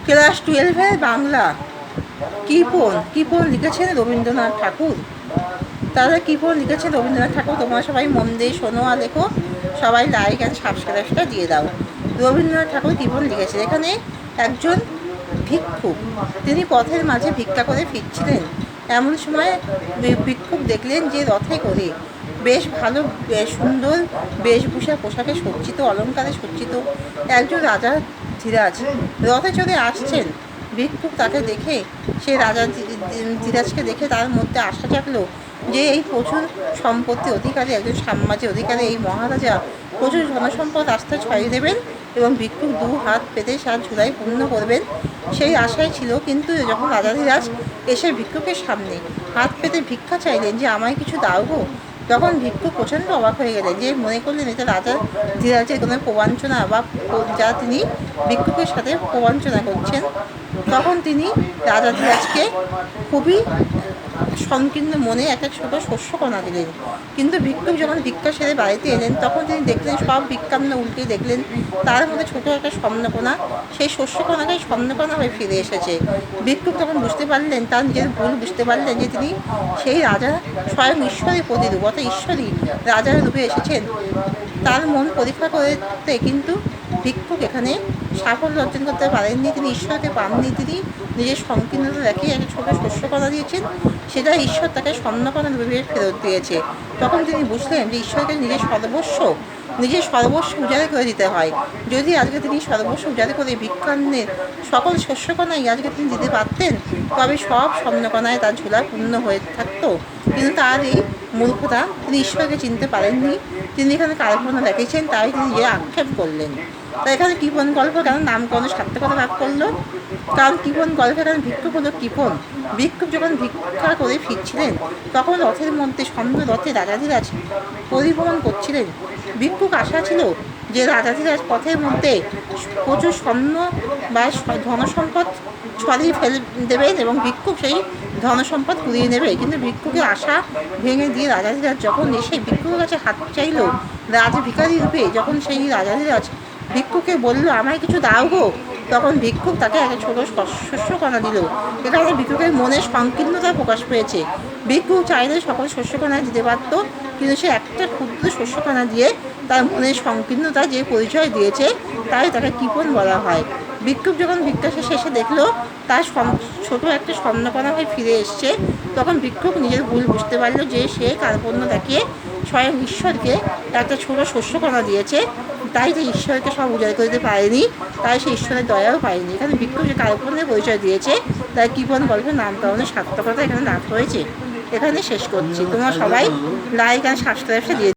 Class 12-এর Bangla কৃপণ লিখেছেন রবীন্দ্রনাথ ঠাকুর। তারা কৃপণ লিখেছেন রবীন্দ্রনাথ ঠাকুর। তোমরা সবাই মন দিয়ে শোনো আর লেখো, সবাই লাইক অ্যান্ড সাবস্ক্রাইবটা দিয়ে দাও। রবীন্দ্রনাথ ঠাকুর কৃপণ লিখেছেন। এখানে একজন ভিক্ষুক, তিনি পথের মাঝে ভিক্ষা করে ফিরছিলেন। এমন সময় ভিক্ষুক দেখলেন যে রথে করে বেশ ভালো, বেশ সুন্দর বেশভূষা পোশাকে সজ্জিত, অলঙ্কারে সজ্জিত একজন রাজা ধীরাজ রথে চড়ে আসছেন। ভিক্ষুক তাকে দেখে, সে রাজা ধীরাজকে দেখে তার মধ্যে আশা জাগলো যে এই প্রচুর সম্পত্তি অধিকারী, একজন সাম্রাজ্যের অধিকারী এই মহারাজা প্রচুর ধনসম্পদ রাস্তায় ছড়িয়ে দেবেন এবং ভিক্ষুক দু হাত পেতে সার ঝুলাই পূর্ণ করবেন, সেই আশাই ছিল। কিন্তু যখন রাজা ধীরাজ এসে ভিক্ষুকের সামনে হাত পেতে ভিক্ষা চাইলেন যে আমায় কিছু দাও গো, তখন ভিক্ষুক প্রচণ্ড অবাক হয়ে গেলেন, যে মনে করলেন এটা রাজা ধীরাজের কোনো প্রবঞ্চনা বা যা তিনি ভিক্ষুকের সাথে প্রবঞ্চনা করছেন। তখন তিনি রাজা ধীরাজকে খুবই সংকীর্ণ মনে একটা ছোটো শস্যকণা দিলেন। কিন্তু ভিক্ষুক যখন ভিক্ষা সেরে বাড়িতে এলেন, তখন তিনি দেখলেন সব ভিক্ষান্ন উল্টে দেখলেন তার মধ্যে ছোটো একটা স্বর্ণকণা, সেই শস্যকণাটাই স্বর্ণকণা হয়ে ফিরে এসেছে। ভিক্ষুক তখন বুঝতে পারলেন, তার নিজের ভুল বুঝতে পারলেন, যে তিনি সেই রাজা স্বয়ং ঈশ্বরের প্রতিরূপ, অর্থাৎ ঈশ্বরই রাজার রূপে এসেছেন। তার মন পরীক্ষা করতে কিন্তু ভিক্ষুক এখানে সাফল্য অর্জন করতে পারেননি, তিনি ঈশ্বরকে পাননি। তিনি নিজের সংকীর্ণতা দেখে একটা ছোটো শস্যকণা দিয়েছেন, সেটা ঈশ্বর তাকে স্বর্ণকণা রূপে ফেরত দিয়েছে। তখন তিনি বুঝলেন যে ঈশ্বরকে নিজের সর্বস্ব উজাড় করে দিতে হয়। যদি আজকে তিনি সর্বস্ব উজাড় করে ভিক্ষান্নের সকল শস্যকণাই আজকে তিনি দিতে পারতেন, তবে সব স্বর্ণকণায় তার ঝোলা পূর্ণ হয়ে থাকতো। কিন্তু তার এই মূর্খতা, তিনি ঈশ্বরকে চিনতে পারেননি, তিনি এখানে কাল্পনা দেখেছেন, তাই তিনি নিজে আক্ষেপ করলেন। তাই এখানে কৃপণ গল্প কেন নামকরণ সার্থকতা লাভ করলো? কারণ কৃপণ গল্প এখানে ভিক্ষুক হলো কৃপণ। ভিক্ষুক যখন ভিক্ষা করে ফিরছিলেন, তখন রথের মধ্যে স্বর্ণ রথে রাজা ধীরাজ পরিভ্রমণ করছিলেন। ভিক্ষুক আশা ছিল যে রাজা ধীরাজ পথের মধ্যে প্রচুর স্বর্ণ বা ধনসম্পদ ছড়িয়ে ফেলে দেবেন এবং ভিক্ষুক সেই ধনসম্পদ কুড়িয়ে নেবে। কিন্তু ভিক্ষুকের আশা ভেঙে দিয়ে রাজা ধীরাজ যখন এসে ভিক্ষুকের কাছে হাত চাইল রাজ ভিখারি রূপে, যখন সেই রাজা ধীরাজ ভিক্ষুকে বলল আমায় কিছু দাও গো, তখন ভিক্ষুক তাকে একটা ছোটো শস্যকণা দিল। এখানে ভিক্ষুকের মনের সংকীর্ণতা প্রকাশ পেয়েছে। ভিক্ষুক চাইলে সকল শস্যকণা দিতে পারত, কিন্তু সে একটা ক্ষুদ্র শস্যকণা দিয়ে তার মনের সংকীর্ণতা যে পরিচয় দিয়েছে, তাই তাকে কৃপণ বলা হয়। ভিক্ষুক যখন ভিক্ষা শেষে দেখলো তার ছোটো একটা স্বর্ণকণা হয়ে ফিরে এসছে, তখন ভিক্ষুক নিজের ভুল বুঝতে পারলো যে সে কার্পণ্য দেখিয়ে স্বয়ং ঈশ্বরকে একটা ছোটো শস্যকণা দিয়েছে, তাই যে ঈশ্বরকে সব উজাড় করে দিতে পারেনি, তাই সে ঈশ্বরের দয়াও পায়নি। এখানে ভিক্ষুক যে কার্পণ্যের পরিচয় দিয়েছে, তাই কৃপণ গল্পের নামকরণের সার্থকতা এখানে লাভ হয়েছে। এখানে শেষ করছি। তোমরা সবাই লাইক আর সাবস্ক্রাইবটা দিয়ে